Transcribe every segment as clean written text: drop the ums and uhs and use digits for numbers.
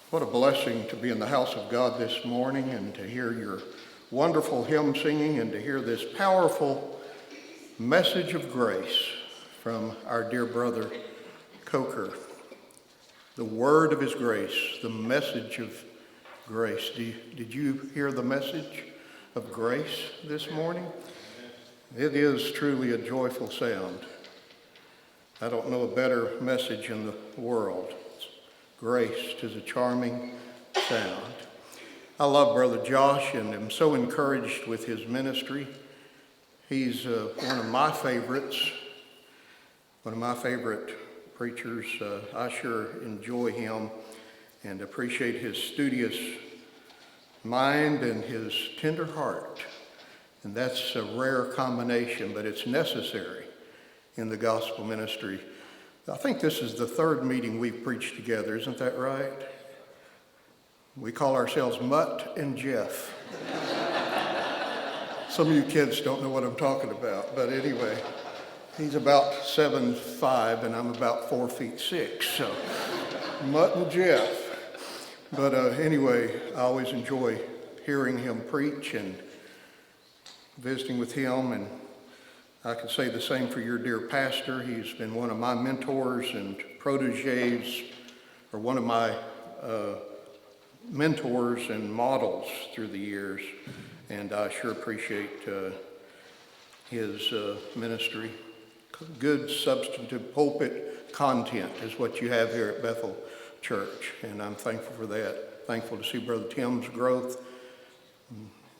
What a blessing to be in the house of God this morning and to hear your wonderful hymn singing and to hear this powerful message of grace from our dear brother Coker. The word of his grace, the message of grace. Did you hear the message of grace this morning? It is truly a joyful sound. I don't know a better message in the world. Grace, 'tis a charming sound. I love Brother Josh and am so encouraged with his ministry. He's one of my favorites, one of my favorite preachers. I sure enjoy him and appreciate his studious mind and his tender heart. And that's a rare combination, but it's necessary in the gospel ministry. I think this is the third meeting we've preached together, isn't that right? We call ourselves Mutt and Jeff. Some of you kids don't know what I'm talking about, but anyway, he's about 7'5" and I'm about 4'6", so Mutt and Jeff. But anyway, I always enjoy hearing him preach and visiting with him, and I can say the same for your dear pastor. He's been one of my mentors and proteges, or one of my mentors and models through the years, and I sure appreciate his ministry. Good substantive pulpit content is what you have here at Bethel Church, and I'm thankful for that. Thankful to see Brother Tim's growth.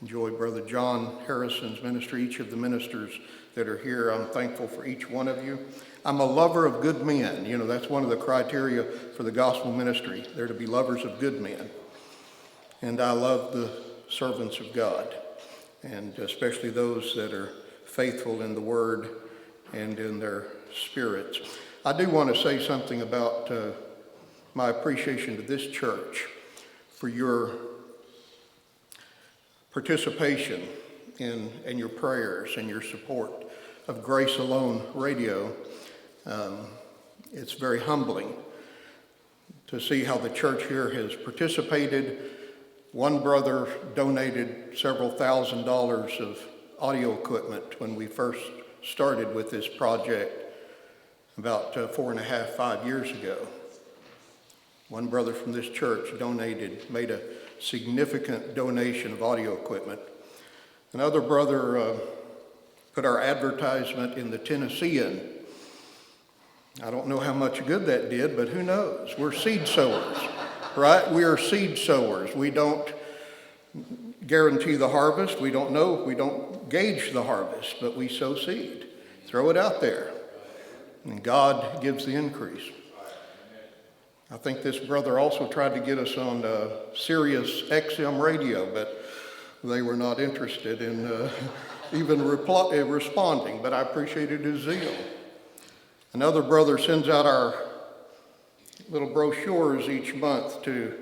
Enjoy Brother John Harrison's ministry, each of the ministers that are here. I'm thankful for each one of you. I'm a lover of good men. You know, that's one of the criteria for the gospel ministry. They're to be lovers of good men. And I love the servants of God, and especially those that are faithful in the word and in their spirits. I do want to say something about my appreciation to this church for your participation in and your prayers and your support of Grace Alone Radio. It's very humbling to see how the church here has participated. One brother donated several $1,000s of audio equipment when we first started with this project about 4.5, 5 years ago. One brother from this church made a significant donation of audio equipment. Another brother put our advertisement in the Tennessean. I don't know how much good that did, but who knows? We're seed sowers, right? We are seed sowers. We don't guarantee the harvest. We don't gauge the harvest, but we sow seed. Throw it out there, and God gives the increase. I think this brother also tried to get us on Sirius XM radio, but they were not interested in even responding, but I appreciated his zeal. Another brother sends out our little brochures each month to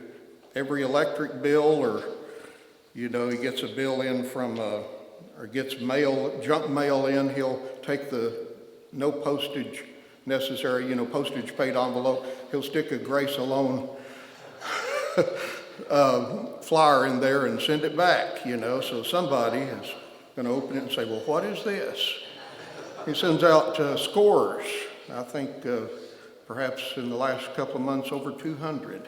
every electric bill, or, you know, he gets a bill in from, or gets mail, junk mail in, he'll take the no postage necessary, postage paid envelope. He'll stick a Grace Alone flyer in there and send it back, so somebody is going to open it and say, well, what is this? He sends out scores, I think perhaps in the last couple of months over 200.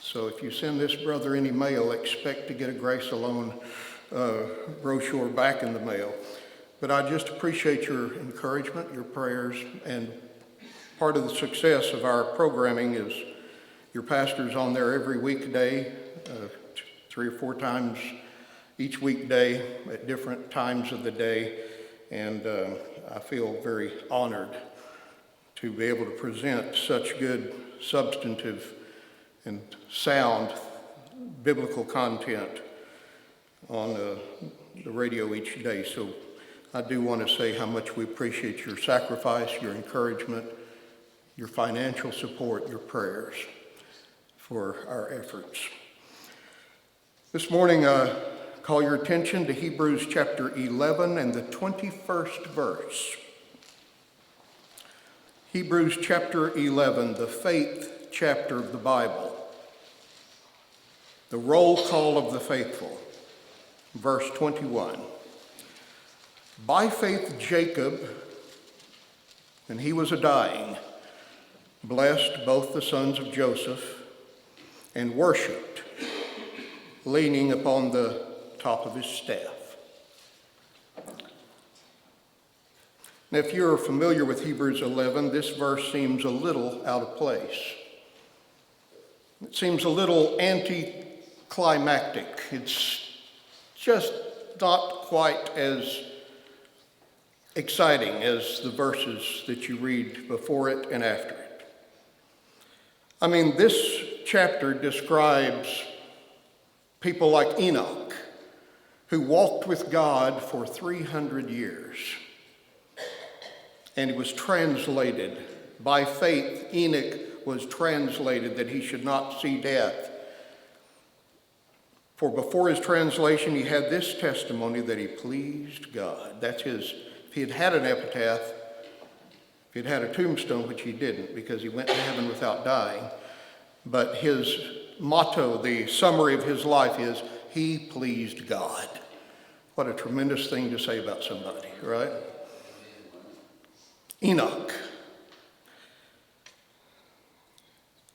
So if you send this brother any mail, expect to get a Grace Alone brochure back in the mail. But I just appreciate your encouragement, your prayers, and part of the success of our programming is your pastor's on there every weekday, 3 or 4 times each weekday at different times of the day, and I feel very honored to be able to present such good, substantive, and sound biblical content on the radio each day. So I do want to say how much we appreciate your sacrifice, your encouragement, your financial support, your prayers for our efforts. This morning, call your attention to Hebrews chapter 11 and the 21st verse. Hebrews chapter 11, the faith chapter of the Bible. The roll call of the faithful. Verse 21. By faith Jacob, when he was a-dying, blessed both the sons of Joseph and worshipped, leaning upon the top of his staff. Now, if you're familiar with Hebrews 11, this verse seems a little out of place. It seems a little anticlimactic. It's just not quite as exciting as the verses that you read before it and after it. I mean, this chapter describes people like Enoch, who walked with God for 300 years. And it was translated, by faith, Enoch was translated that he should not see death. For before his translation, he had this testimony that he pleased God. That's his, if he had had an epitaph, if he had had a tombstone, which he didn't because he went to heaven without dying, but his motto, the summary of his life is, he pleased God. What a tremendous thing to say about somebody, right? Enoch.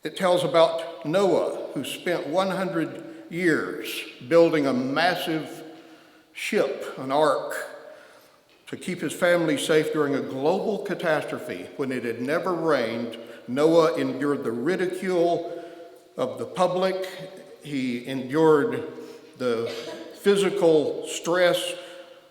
It tells about Noah, who spent 100 years building a massive ship, an ark, to keep his family safe during a global catastrophe. When it had never rained, Noah endured the ridicule of the public. He endured the physical stress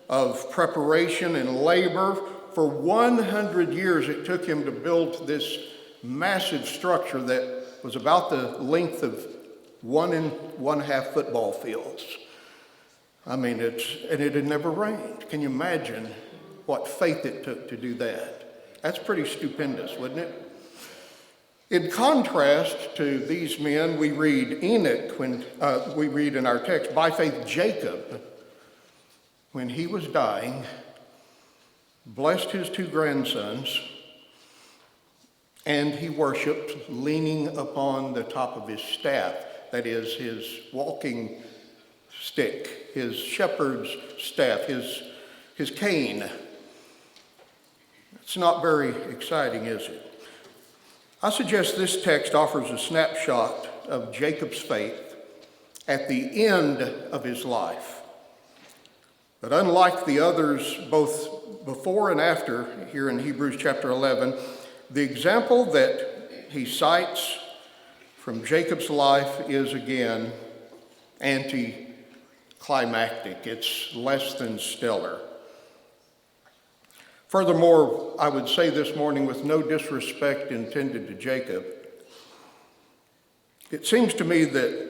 of preparation and labor. For 100 years, it took him to build this massive structure that was about the length of 1 1/2 football fields. I mean, and it had never rained. Can you imagine what faith it took to do that? That's pretty stupendous, wouldn't it? In contrast to these men, we read Enoch, when we read in our text, by faith Jacob, when he was dying, blessed his 2 grandsons, and he worshiped leaning upon the top of his staff, that is, his walking stick, his shepherd's staff, his cane. It's not very exciting, is it? I suggest this text offers a snapshot of Jacob's faith at the end of his life. But unlike the others, both before and after, here in Hebrews chapter 11, the example that he cites from Jacob's life is again anticlimactic. It's less than stellar. Furthermore, I would say this morning, with no disrespect intended to Jacob, it seems to me that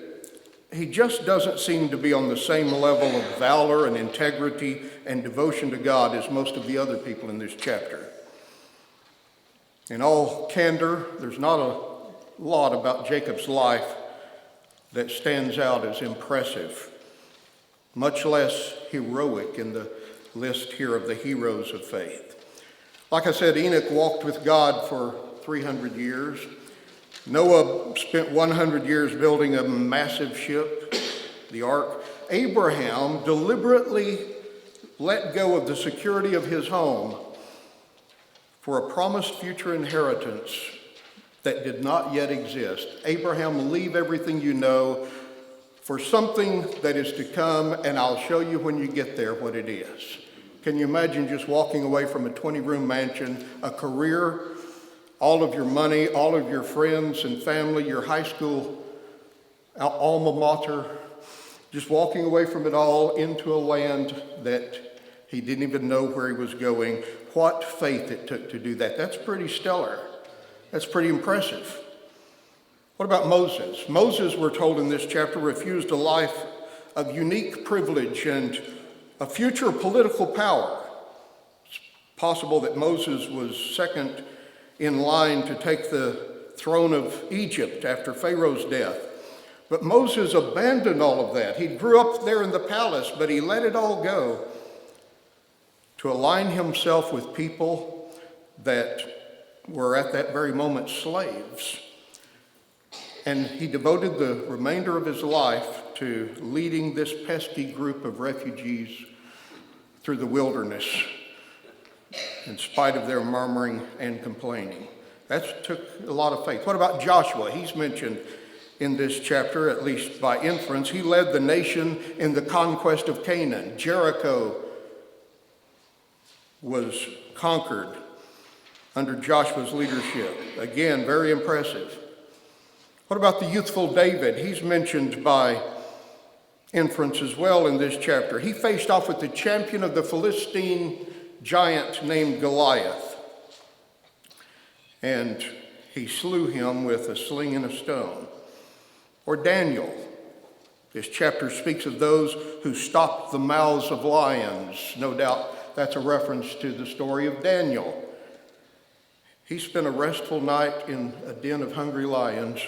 he just doesn't seem to be on the same level of valor and integrity and devotion to God as most of the other people in this chapter. In all candor, there's not a lot about Jacob's life that stands out as impressive, much less heroic in the list here of the heroes of faith. Like I said, Enoch walked with God for 300 years. Noah spent 100 years building a massive ship, the ark. Abraham deliberately let go of the security of his home for a promised future inheritance that did not yet exist. Abraham, leave everything you know for something that is to come, and I'll show you when you get there what it is. Can you imagine just walking away from a 20-room mansion, a career, all of your money, all of your friends and family, your high school alma mater, just walking away from it all into a land that he didn't even know where he was going? What faith it took to do that. That's pretty stellar. That's pretty impressive. What about Moses? Moses, we're told in this chapter, refused a life of unique privilege and a future political power. It's possible that Moses was second in line to take the throne of Egypt after Pharaoh's death. But Moses abandoned all of that. He grew up there in the palace, but he let it all go to align himself with people that were at that very moment slaves. And he devoted the remainder of his life to leading this pesky group of refugees through the wilderness in spite of their murmuring and complaining. That took a lot of faith. What about Joshua? He's mentioned in this chapter, at least by inference. He led the nation in the conquest of Canaan. Jericho was conquered under Joshua's leadership. Again, very impressive. What about the youthful David? He's mentioned by inference as well in this chapter. He faced off with the champion of the Philistine giant named Goliath, and he slew him with a sling and a stone. Or Daniel. This chapter speaks of those who stopped the mouths of lions. No doubt that's a reference to the story of Daniel. He spent a restful night in a den of hungry lions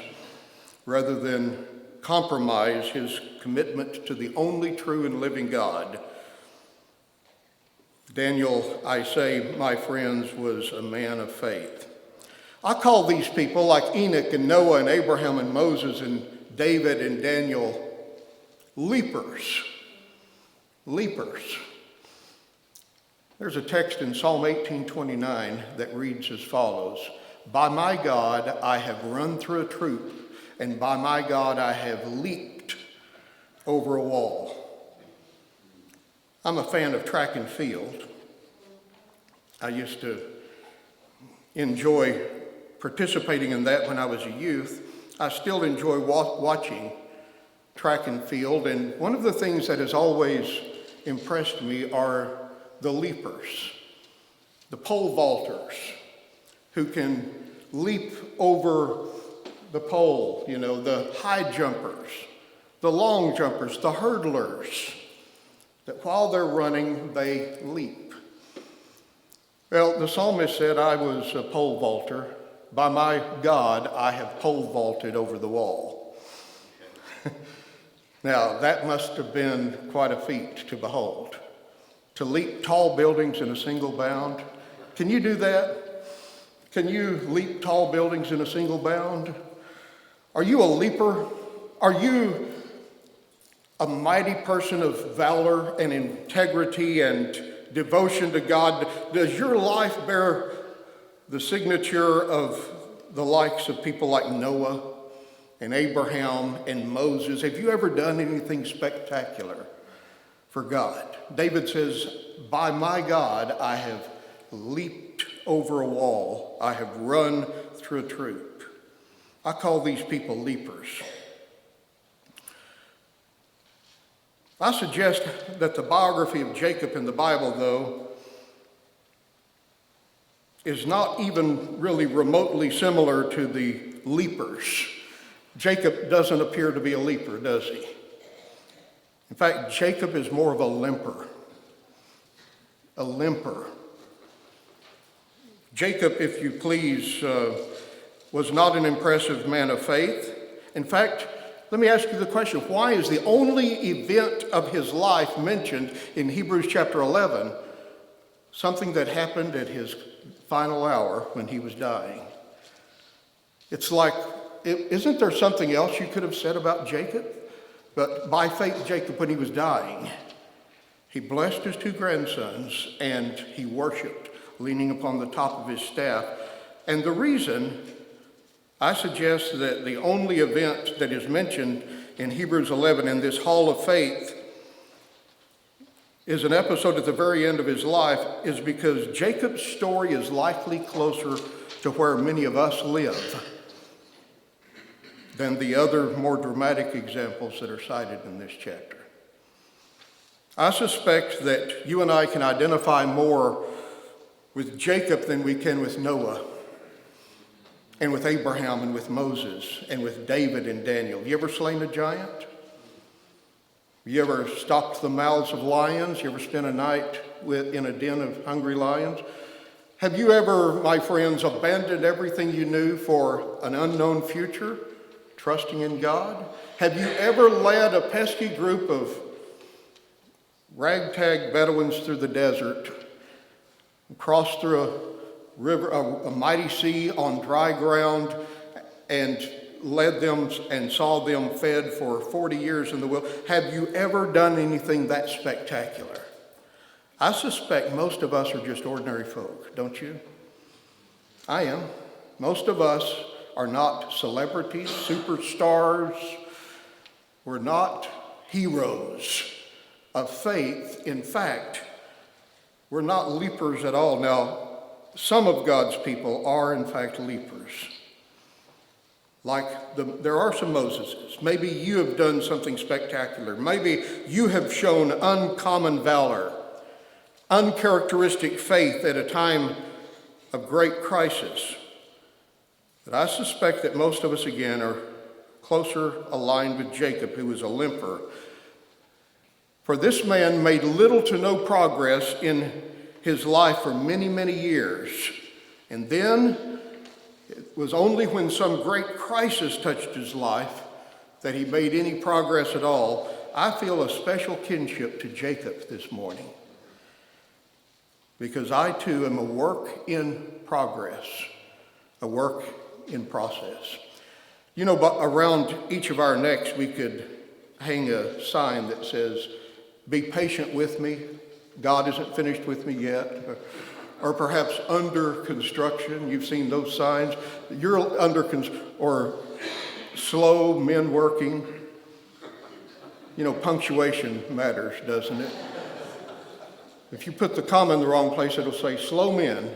rather than compromise his commitment to the only true and living God. Daniel, I say, my friends, was a man of faith. I call these people, like Enoch and Noah and Abraham and Moses and David and Daniel, leapers. Leapers. There's a text in Psalm 18:29 that reads as follows: "By my God I have run through a troop, and by my God I have leaped over a wall." I'm a fan of track and field. I used to enjoy participating in that when I was a youth. I still enjoy watching track and field, and one of the things that has always impressed me are the leapers, the pole vaulters, who can leap over the pole, the high jumpers, the long jumpers, the hurdlers, that while they're running, they leap. Well, the psalmist said, "I was a pole vaulter. By my God, I have pole vaulted over the wall." Now, that must have been quite a feat to behold. To leap tall buildings in a single bound. Can you do that? Can you leap tall buildings in a single bound? Are you a leaper? Are you a mighty person of valor and integrity and devotion to God? Does your life bear the signature of the likes of people like Noah and Abraham and Moses? Have you ever done anything spectacular for God? David says, "By my God, I have leaped over a wall. I have run through a troop." I call these people leapers. I suggest that the biography of Jacob in the Bible, though, is not even really remotely similar to the leapers. Jacob doesn't appear to be a leaper, does he? In fact, Jacob is more of a limper. A limper. Jacob, if you please, was not an impressive man of faith. In fact, let me ask you the question, why is the only event of his life mentioned in Hebrews chapter 11 something that happened at his final hour when he was dying? It's like, isn't there something else you could have said about Jacob? But by faith, Jacob, when he was dying, he blessed his two grandsons and he worshiped, leaning upon the top of his staff. And the reason, I suggest that the only event that is mentioned in Hebrews 11 in this hall of faith is an episode at the very end of his life, is because Jacob's story is likely closer to where many of us live than the other more dramatic examples that are cited in this chapter. I suspect that you and I can identify more with Jacob than we can with Noah, and with Abraham, and with Moses, and with David and Daniel. You ever slain a giant? You ever stopped the mouths of lions? You ever spent a night in a den of hungry lions? Have you ever, my friends, abandoned everything you knew for an unknown future, trusting in God? Have you ever led a pesky group of ragtag Bedouins through the desert, crossed through a river, a mighty sea on dry ground, and led them and saw them fed for 40 years in the wilderness. Have you ever done anything that spectacular? I suspect most of us are just ordinary folk, don't you? I am. Most of us are not celebrities, superstars. We're not heroes of faith. In fact, we're not leapers at all. Now, some of God's people are, in fact, leapers. There are some Moseses. Maybe you have done something spectacular. Maybe you have shown uncommon valor, uncharacteristic faith at a time of great crisis. But I suspect that most of us, again, are closer aligned with Jacob, who was a limper. For this man made little to no progress in his life for many, many years. And then it was only when some great crisis touched his life that he made any progress at all. I feel a special kinship to Jacob this morning, because I too am a work in progress, a work in process. You know, but around each of our necks we could hang a sign that says, "Be patient with me, God isn't finished with me yet," or perhaps "under construction." You've seen those signs. You're or "slow men working." You know, punctuation matters, doesn't it? If you put the comma in the wrong place, it'll say "slow men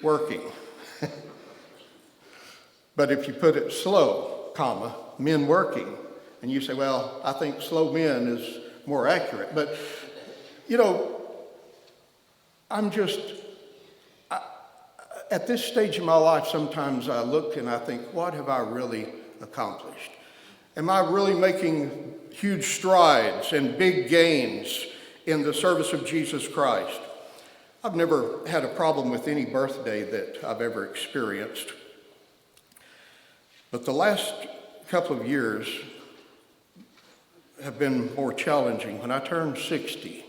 working." But if you put it "slow, comma, men working," and you say, "Well, I think slow men is more accurate." But, you know, at this stage in my life, sometimes I look and I think, what have I really accomplished? Am I really making huge strides and big gains in the service of Jesus Christ? I've never had a problem with any birthday that I've ever experienced. But the last couple of years have been more challenging. When I turned 60,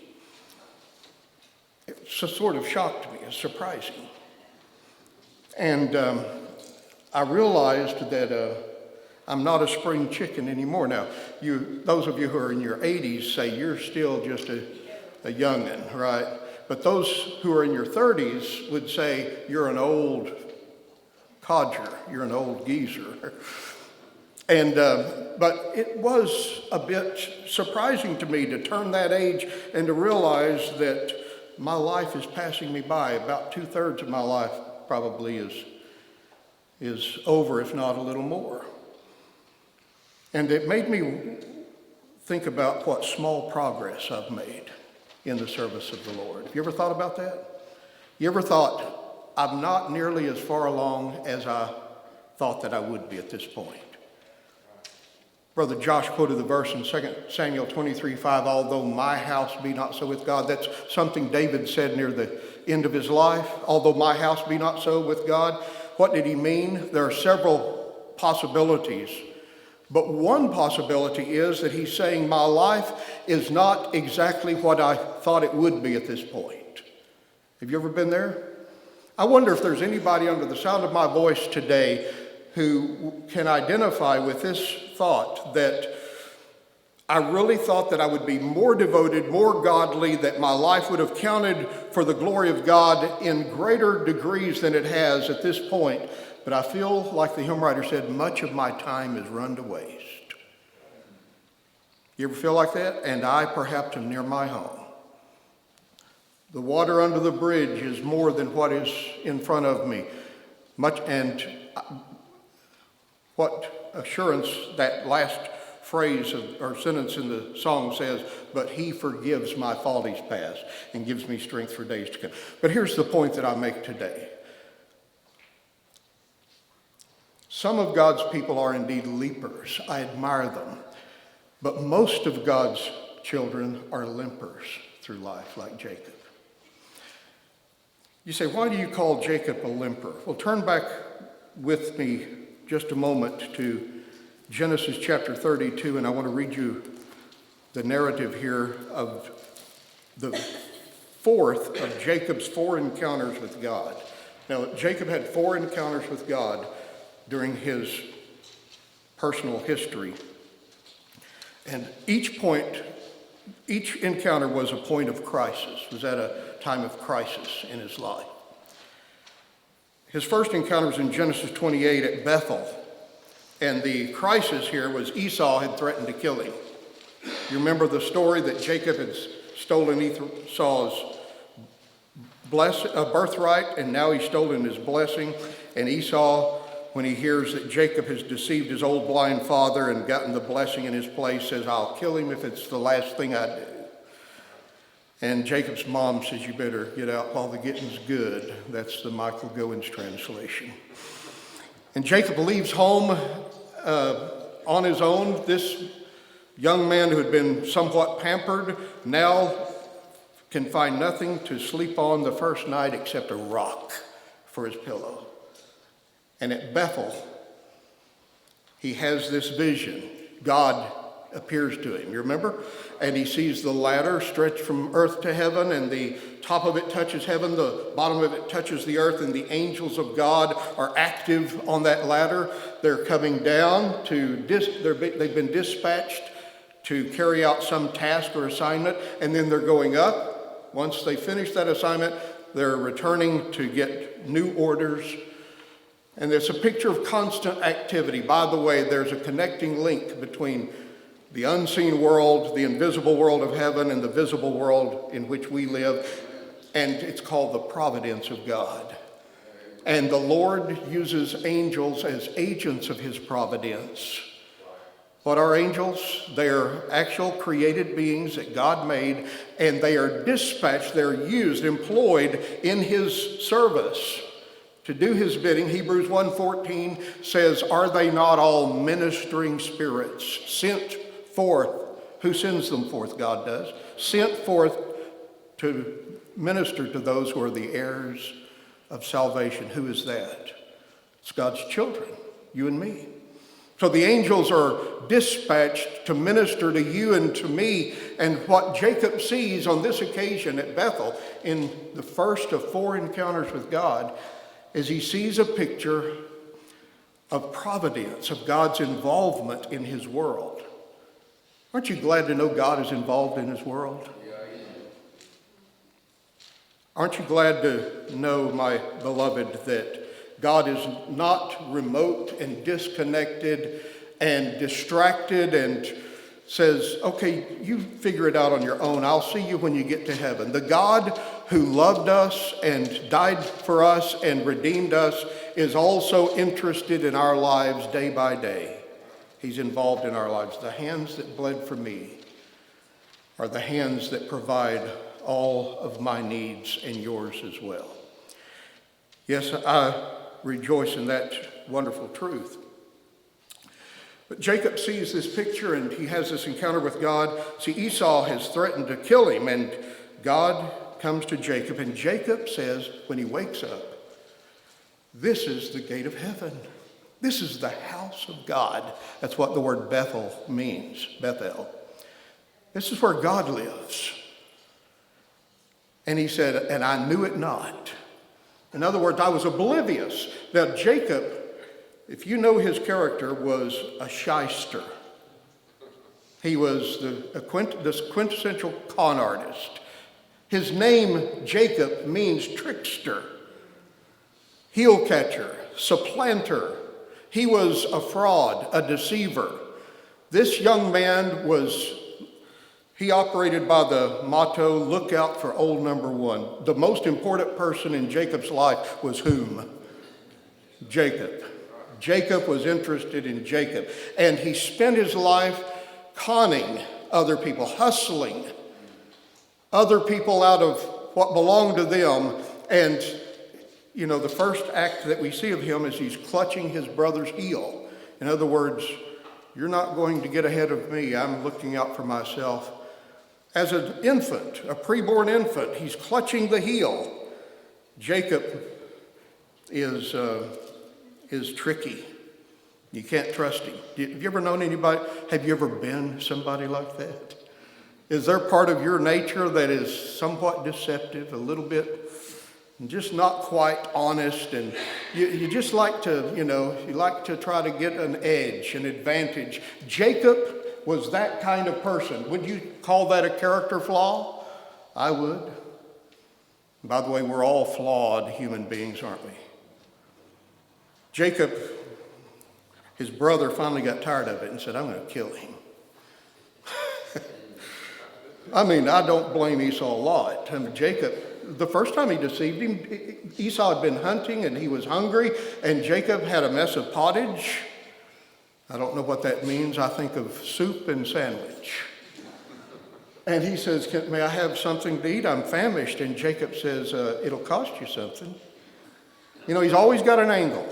it sort of shocked me. It's surprising. And I realized that I'm not a spring chicken anymore. Now, those of you who are in your 80s say you're still just a youngin', right? But those who are in your 30s would say you're an old codger, you're an old geezer. And but it was a bit surprising to me to turn that age and to realize that my life is passing me by. About 2/3 of my life probably is over, if not a little more. And it made me think about what small progress I've made in the service of the Lord. Have you ever thought about that? You ever thought, I'm not nearly as far along as I thought that I would be at this point? Brother Josh quoted the verse in 2 Samuel 23:5, "Although my house be not so with God." That's something David said near the end of his life. Although my house be not so with God. What did he mean? There are several possibilities. But one possibility is that he's saying my life is not exactly what I thought it would be at this point. Have you ever been there? I wonder if there's anybody under the sound of my voice today who can identify with this thought, that I really thought that I would be more devoted, more godly, that my life would have counted for the glory of God in greater degrees than it has at this point. But I feel, like the hymn writer said, much of my time is run to waste. You ever feel like that? And I perhaps am near my home. The water under the bridge is more than what is in front of me. What assurance that last phrase or sentence in the song says, "But he forgives my follies past and gives me strength for days to come." But here's the point that I make today. Some of God's people are indeed leapers. I admire them. But most of God's children are limpers through life, like Jacob. You say, why do you call Jacob a limper? Well, turn back with me just a moment to Genesis chapter 32, and I want to read you the narrative here of the fourth of Jacob's 4 encounters with God. Now, Jacob had 4 encounters with God during his personal history. And each encounter was a point of crisis, was at a time of crisis in his life. His first encounter was in Genesis 28 at Bethel. And the crisis here was Esau had threatened to kill him. You remember the story that Jacob had stolen Esau's birthright, and now he's stolen his blessing. And Esau, when he hears that Jacob has deceived his old blind father and gotten the blessing in his place, says, I'll kill him if it's the last thing I do. And Jacob's mom says, you better get out while the getting's good. That's the Michael Gowens translation. And Jacob leaves home on his own. This young man who had been somewhat pampered now can find nothing to sleep on the first night except a rock for his pillow. And at Bethel, he has this vision. God appears to him, you remember? And he sees the ladder stretched from earth to heaven, and the top of it touches heaven, the bottom of it touches the earth, and the angels of God are active on that ladder. They're coming down they've been dispatched to carry out some task or assignment, and then they're going up. Once they finish that assignment, they're returning to get new orders. And there's a picture of constant activity. By the way, there's a connecting link between the unseen world, the invisible world of heaven, and the visible world in which we live. And it's called the providence of God. And the Lord uses angels as agents of his providence. What are angels? They are actual created beings that God made, and they are dispatched, they're used, employed in his service to do his bidding. Hebrews 1:14 says, are they not all ministering spirits sent forth? Who sends them forth? God does. Sent forth to minister to those who are the heirs of salvation. Who is that? It's God's children, you and me. So the angels are dispatched to minister to you and to me. And what Jacob sees on this occasion at Bethel, in the first of 4 encounters with God, is he sees a picture of providence, of God's involvement in his world. Aren't you glad to know God is involved in his world? Aren't you glad to know, my beloved, that God is not remote and disconnected and distracted and says, okay, you figure it out on your own. I'll see you when you get to heaven. The God who loved us and died for us and redeemed us is also interested in our lives day by day. He's involved in our lives. The hands that bled for me are the hands that provide all of my needs and yours as well. Yes, I rejoice in that wonderful truth. But Jacob sees this picture and he has this encounter with God. See, Esau has threatened to kill him, and God comes to Jacob, and Jacob says when he wakes up, this is the gate of heaven. This is the house of God. That's what the word Bethel means, Bethel. This is where God lives. And he said, and I knew it not. In other words, I was oblivious. Now, Jacob, if you know his character, was a shyster. He was the quintessential con artist. His name, Jacob, means trickster, heel catcher, supplanter. He was a fraud, a deceiver. This young man he operated by the motto, look out for old number one. The most important person in Jacob's life was whom? Jacob. Jacob was interested in Jacob. And he spent his life conning other people, hustling other people out of what belonged to them. And, you know, the first act that we see of him is he's clutching his brother's heel. In other words, you're not going to get ahead of me. I'm looking out for myself. As an infant, a preborn infant, he's clutching the heel. Jacob is tricky. You can't trust him. Have you ever known anybody? Have you ever been somebody like that? Is there part of your nature that is somewhat deceptive, a little bit and just not quite honest, and you just like to, you like to try to get an edge, an advantage. Jacob was that kind of person. Would you call that a character flaw? I would. By the way, we're all flawed human beings, aren't we? Jacob, his brother, finally got tired of it and said, I'm going to kill him. I mean, I don't blame Esau a lot. Jacob, the first time he deceived him, Esau had been hunting and he was hungry, and Jacob had a mess of pottage. I don't know what that means. I think of soup and sandwich. And he says, may I have something to eat? I'm famished. And Jacob says, it'll cost you something. He's always got an angle.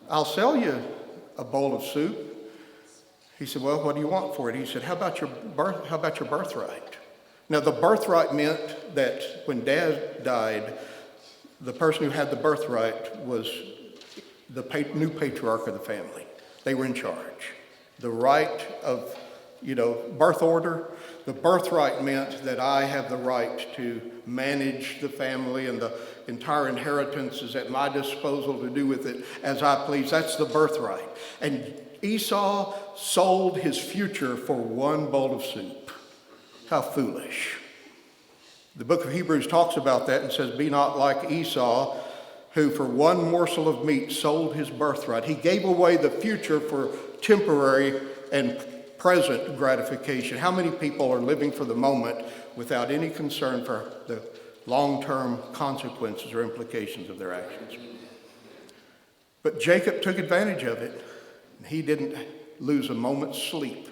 I'll sell you a bowl of soup. He said, well, what do you want for it? He said, how about your birthright? Now, the birthright meant that when Dad died, the person who had the birthright was the new patriarch of the family. They were in charge. The right of, birth order, the birthright meant that I have the right to manage the family, and the entire inheritance is at my disposal to do with it as I please. That's the birthright. And Esau sold his future for one bowl of soup. How foolish. The book of Hebrews talks about that and says, be not like Esau, who for one morsel of meat sold his birthright. He gave away the future for temporary and present gratification. How many people are living for the moment without any concern for the long-term consequences or implications of their actions? But Jacob took advantage of it. He didn't lose a moment's sleep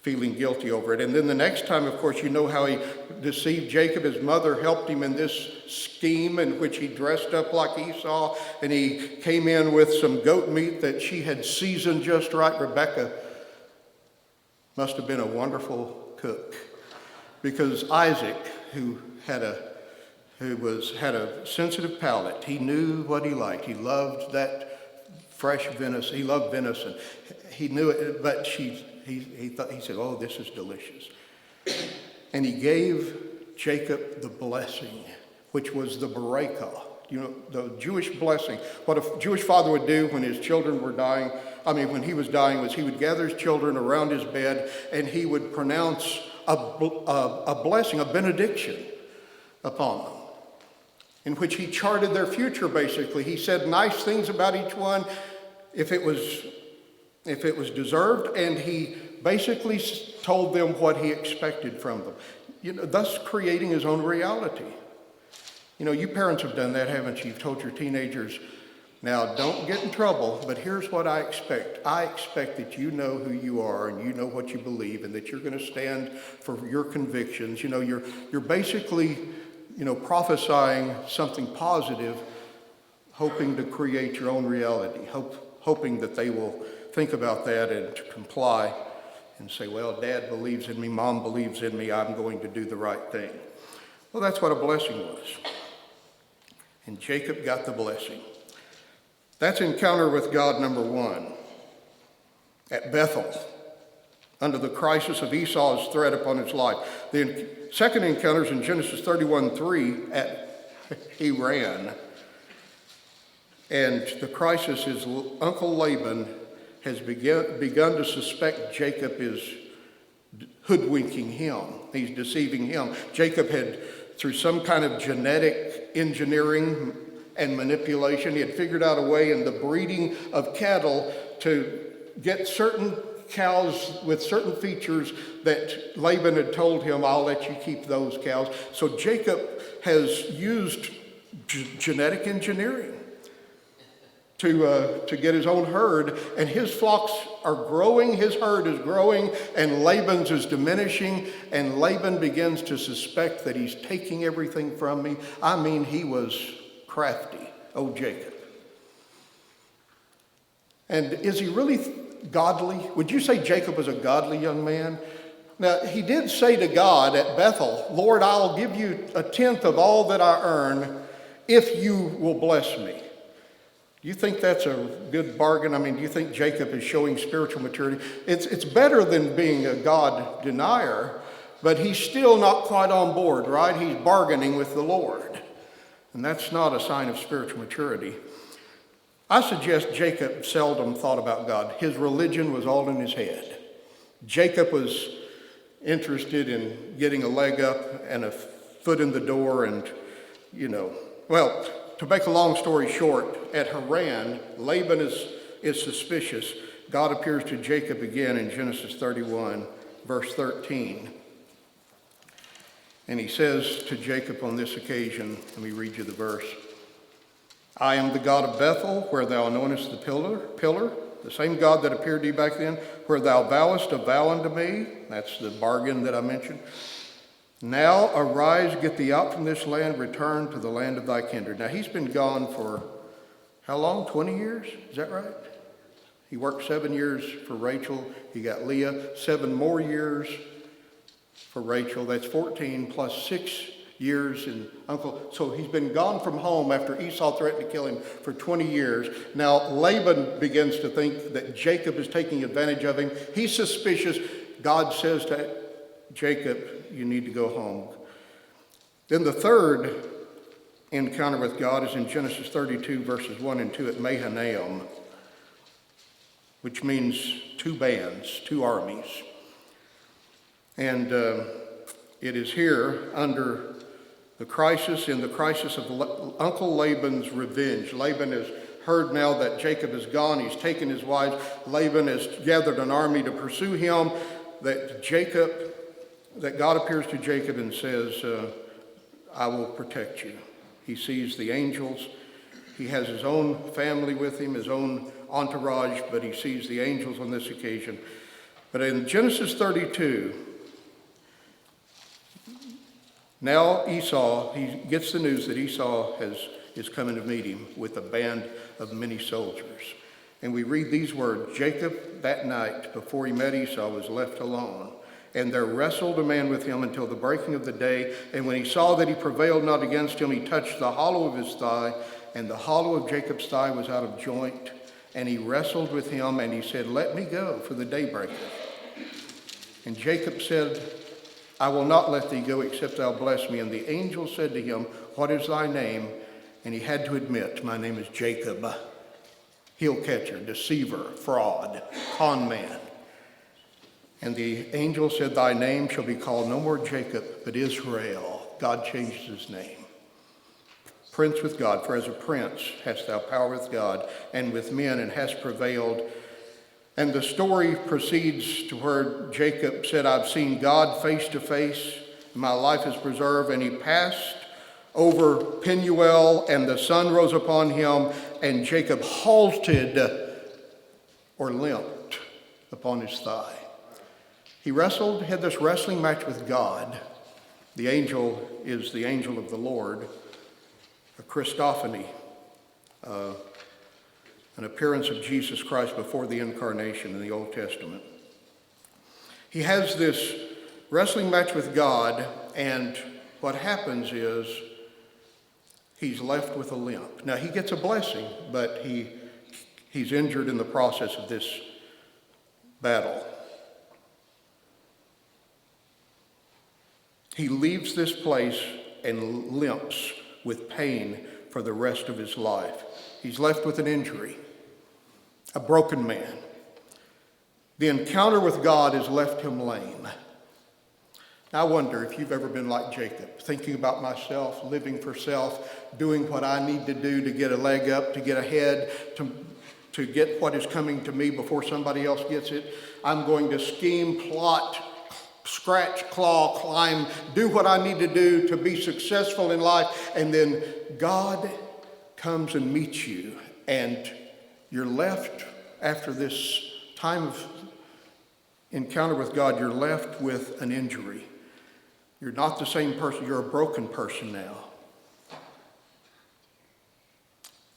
feeling guilty over it. And then the next time, of course, you know how he deceived Jacob. His mother helped him in this scheme in which he dressed up like Esau, and he came in with some goat meat that she had seasoned just right. Rebecca must have been a wonderful cook, because Isaac, who had a sensitive palate, he knew what he liked. He loved that fresh venison. He loved venison. He knew it, but he said, oh, this is delicious. And he gave Jacob the blessing, which was the barakah, the Jewish blessing. What a Jewish father would do when his children were dying, when he was dying, was he would gather his children around his bed and he would pronounce a blessing, a benediction upon them, in which he charted their future, basically. He said nice things about each one if it was deserved, and he basically told them what he expected from them, thus creating his own reality. You parents have done that, haven't you? You've told your teenagers, now don't get in trouble, but here's what I expect. I expect that you know who you are and you know what you believe, and that you're going to stand for your convictions. You're basically prophesying something positive, hoping to create your own reality, hoping that they will think about that and to comply and say, well, Dad believes in me, Mom believes in me, I'm going to do the right thing. Well, that's what a blessing was. And Jacob got the blessing. That's encounter with God number one at Bethel, under the crisis of Esau's threat upon his life. The second encounter is in Genesis 31:3 at Haran. And the crisis is Uncle Laban has begun to suspect Jacob is hoodwinking him. He's deceiving him. Jacob had, through some kind of genetic engineering and manipulation, he had figured out a way in the breeding of cattle to get certain cows with certain features that Laban had told him, I'll let you keep those cows. So Jacob has used genetic engineering to get his own herd, and his flocks are growing, his herd is growing, and Laban's is diminishing, and Laban begins to suspect that he's taking everything from me. He was crafty, old Jacob. And is he really godly? Would you say Jacob was a godly young man? Now, he did say to God at Bethel, Lord, I'll give you 1/10 of all that I earn if you will bless me. Do you think that's a good bargain? Do you think Jacob is showing spiritual maturity? It's better than being a God denier, but he's still not quite on board, right? He's bargaining with the Lord. And that's not a sign of spiritual maturity. I suggest Jacob seldom thought about God. His religion was all in his head. Jacob was interested in getting a leg up and a foot in the door and, well, to make a long story short, at Haran, Laban is suspicious. God appears to Jacob again in Genesis 31, verse 13. And he says to Jacob on this occasion, let me read you the verse. I am the God of Bethel, where thou knowest the pillar, the same God that appeared to you back then, where thou vowest a vow unto me. That's the bargain that I mentioned. Now arise, get thee out from this land, return to the land of thy kindred. Now he's been gone for how long? 20 years? Is that right? He worked 7 years for Rachel. He got Leah. 7 more years for Rachel. That's 14 plus 6 years in uncle. So he's been gone from home after Esau threatened to kill him for 20 years. Now Laban begins to think that Jacob is taking advantage of him. He's suspicious. God says to Jacob, you need to go home. Then the third encounter with God is in Genesis 32, verses 1 and 2 at Mahanaim, which means 2 bands, 2 armies. And it is here under the crisis of Uncle Laban's revenge. Laban has heard now that Jacob is gone. He's taken his wives. Laban has gathered an army to pursue him. That God appears to Jacob and says, I will protect you. He sees the angels. He has his own family with him, his own entourage, but he sees the angels on this occasion. But in Genesis 32, now Esau, he gets the news that Esau is coming to meet him with a band of many soldiers. And we read these words, Jacob that night before he met Esau was left alone. And there wrestled a man with him until the breaking of the day. And when he saw that he prevailed not against him, he touched the hollow of his thigh, and the hollow of Jacob's thigh was out of joint. And he wrestled with him, and he said, let me go, for the day breaketh. And Jacob said, I will not let thee go, except thou bless me. And the angel said to him, what is thy name? And he had to admit, my name is Jacob, heel catcher, deceiver, fraud, con man. And the angel said, thy name shall be called no more Jacob, but Israel. God changes his name. Prince with God, for as a prince hast thou power with God and with men, and hast prevailed. And the story proceeds to where Jacob said, I've seen God face to face, my life is preserved. And he passed over Penuel, and the sun rose upon him, and Jacob halted or limped upon his thigh. He had this wrestling match with God. The angel is the angel of the Lord, a Christophany, an appearance of Jesus Christ before the incarnation in the Old Testament. He has this wrestling match with God, and what happens is he's left with a limp. Now, he gets a blessing, but he's injured in the process of this battle. He leaves this place and limps with pain for the rest of his life. He's left with an injury, a broken man. The encounter with God has left him lame. I wonder if you've ever been like Jacob, thinking about myself, living for self, doing what I need to do to get a leg up, to get ahead, to get what is coming to me before somebody else gets it. I'm going to scheme, plot, scratch, claw, climb, do what I need to do to be successful in life. And then God comes and meets you, and you're left after this time of encounter with God, you're left with an injury. You're not the same person. You're a broken person now.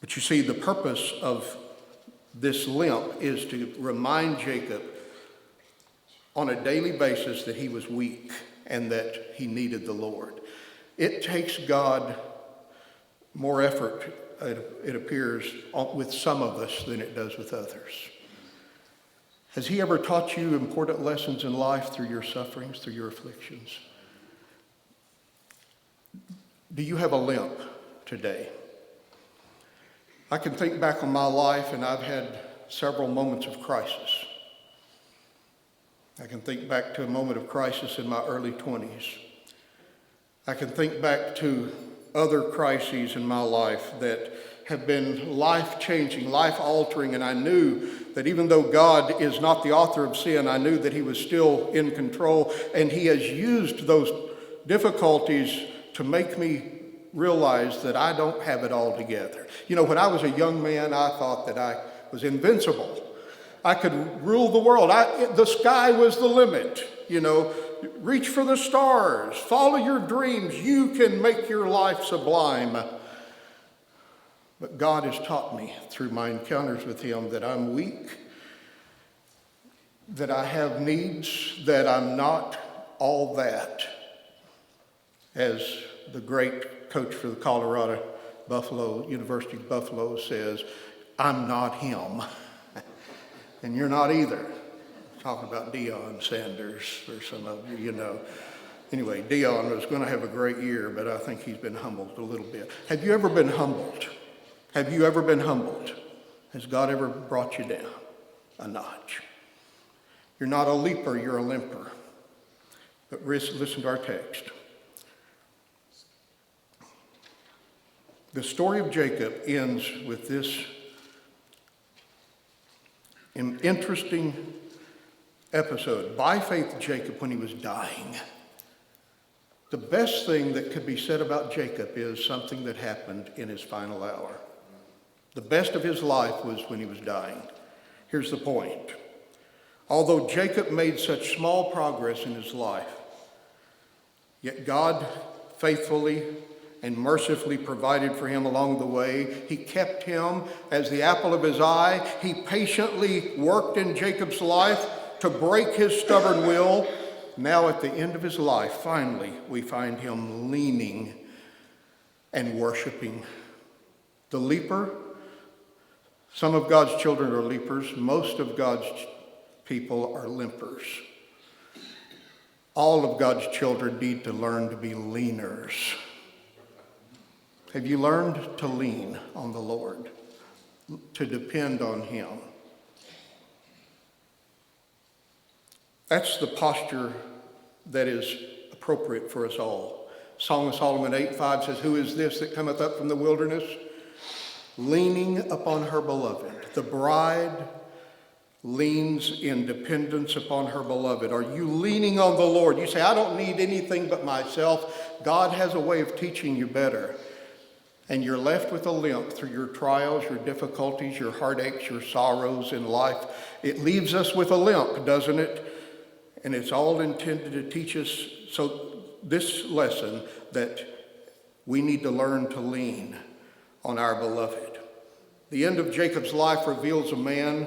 But you see, the purpose of this limp is to remind Jacob on a daily basis that he was weak and that he needed the Lord. It takes God more effort, it appears, with some of us than it does with others. Has he ever taught you important lessons in life through your sufferings, through your afflictions? Do you have a limp today. I can think back on my life, and I've had several moments of crisis. I can think back to a moment of crisis in my early 20s. I can think back to other crises in my life that have been life-changing, life-altering, and I knew that even though God is not the author of sin, I knew that he was still in control, and he has used those difficulties to make me realize that I don't have it all together. You know, when I was a young man, I thought that I was invincible. I could rule the world. The sky was the limit, you know. Reach for the stars. Follow your dreams. You can make your life sublime. But God has taught me through my encounters with him that I'm weak, that I have needs, that I'm not all that. As the great coach for the Colorado University of Buffalo says, I'm not him. And you're not either. Talking about Deion Sanders or some of you, you know. Anyway, Deion was going to have a great year, but I think he's been humbled a little bit. Have you ever been humbled? Have you ever been humbled? Has God ever brought you down a notch? You're not a leaper, you're a limper. But listen to our text. The story of Jacob ends with this interesting episode. By faith, Jacob, when he was dying. The best thing that could be said about Jacob is something that happened in his final hour. The best of his life was when he was dying. Here's the point. Although Jacob made such small progress in his life, yet God faithfully and mercifully provided for him along the way. He kept him as the apple of his eye. He patiently worked in Jacob's life to break his stubborn will. Now at the end of his life, finally, we find him leaning and worshiping. The leaper, some of God's children are leapers. Most of God's people are limpers. All of God's children need to learn to be leaners. Have you learned to lean on the Lord, to depend on him? That's the posture that is appropriate for us all. Song of Solomon 8:5 says, "Who is this that cometh up from the wilderness, leaning upon her beloved?" The bride leans in dependence upon her beloved. Are you leaning on the Lord? You say, I don't need anything but myself. God has a way of teaching you better. And you're left with a limp through your trials, your difficulties, your heartaches, your sorrows in life. It leaves us with a limp, doesn't it? And it's all intended to teach us this lesson that we need to learn to lean on our beloved. The end of Jacob's life reveals a man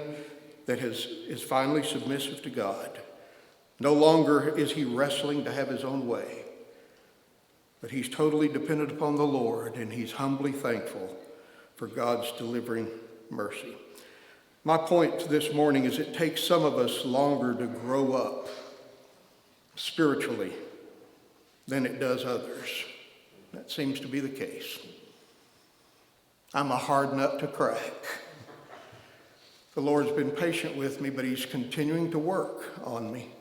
that is finally submissive to God. No longer is he wrestling to have his own way, but he's totally dependent upon the Lord, and he's humbly thankful for God's delivering mercy. My point this morning is it takes some of us longer to grow up spiritually than it does others. That seems to be the case. I'm a hard nut to crack. The Lord's been patient with me, but he's continuing to work on me.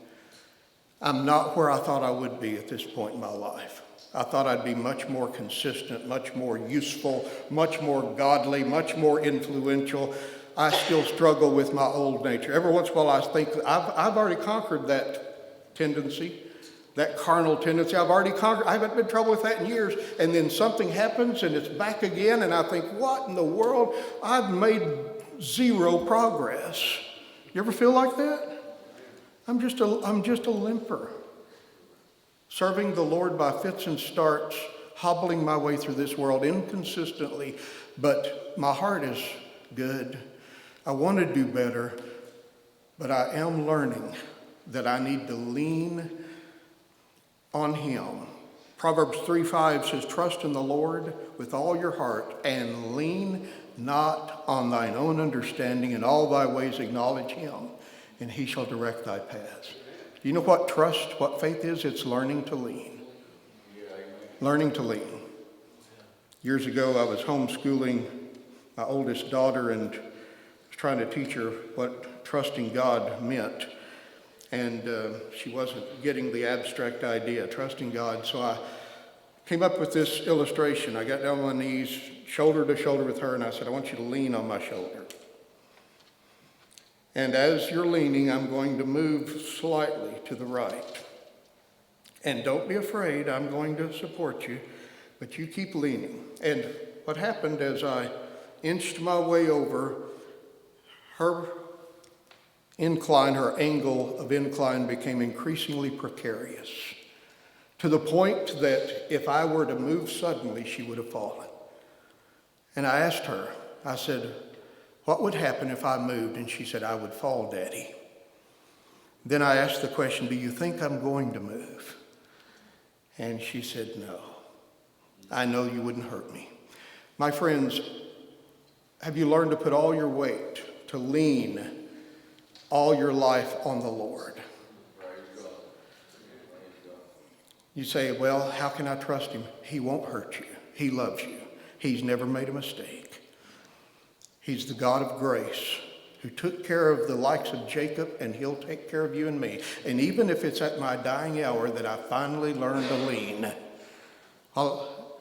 I'm not where I thought I would be at this point in my life. I thought I'd be much more consistent, much more useful, much more godly, much more influential. I still struggle with my old nature. Every once in a while I think, I've already conquered that tendency, that carnal tendency. I've already conquered. I haven't been in trouble with that in years. And then something happens and it's back again, and I think, what in the world? I've made zero progress. You ever feel like that? I'm just a limper, serving the Lord by fits and starts, hobbling my way through this world inconsistently, but my heart is good. I want to do better, but I am learning that I need to lean on him. Proverbs 3:5 says, "Trust in the Lord with all your heart and lean not on thine own understanding. In all thy ways acknowledge him, and he shall direct thy paths." Do you know what trust, what faith is? It's learning to lean. Learning to lean. Years ago, I was homeschooling my oldest daughter and was trying to teach her what trusting God meant. And she wasn't getting the abstract idea, trusting God. So I came up with this illustration. I got down on my knees, shoulder to shoulder with her, and I said, I want you to lean on my shoulder. And as you're leaning, I'm going to move slightly to the right. And don't be afraid, I'm going to support you, but you keep leaning. And what happened as I inched my way over, her incline, her angle of incline became increasingly precarious, to the point that if I were to move suddenly, she would have fallen. And I asked her, I said, what would happen if I moved? And she said, I would fall, Daddy. Then I asked the question, do you think I'm going to move? And she said, no. I know you wouldn't hurt me. My friends, have you learned to put all your weight, to lean all your life on the Lord? You say, well, how can I trust him? He won't hurt you. He loves you. He's never made a mistake. He's the God of grace who took care of the likes of Jacob, and he'll take care of you and me. And even if it's at my dying hour that I finally learn to lean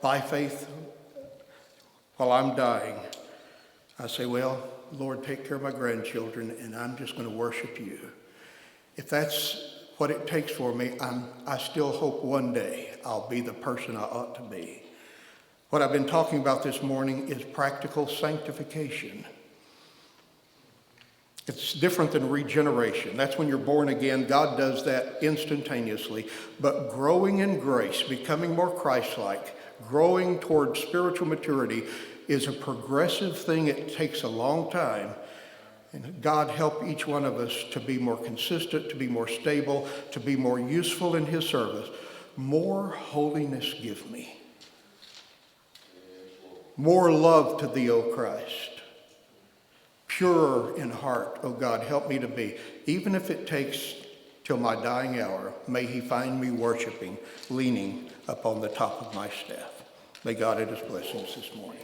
by faith while I'm dying, I say, well, Lord, take care of my grandchildren, and I'm just going to worship you. If that's what it takes for me, I still hope one day I'll be the person I ought to be. What I've been talking about this morning is practical sanctification. It's different than regeneration. That's when you're born again. God does that instantaneously. But growing in grace, becoming more Christ-like, growing towards spiritual maturity is a progressive thing. It takes a long time. And God help each one of us to be more consistent, to be more stable, to be more useful in his service. More holiness give me. More love to thee, O Christ. Purer in heart, O God, help me to be. Even if it takes till my dying hour, may he find me worshiping, leaning upon the top of my staff. May God add his blessings this morning.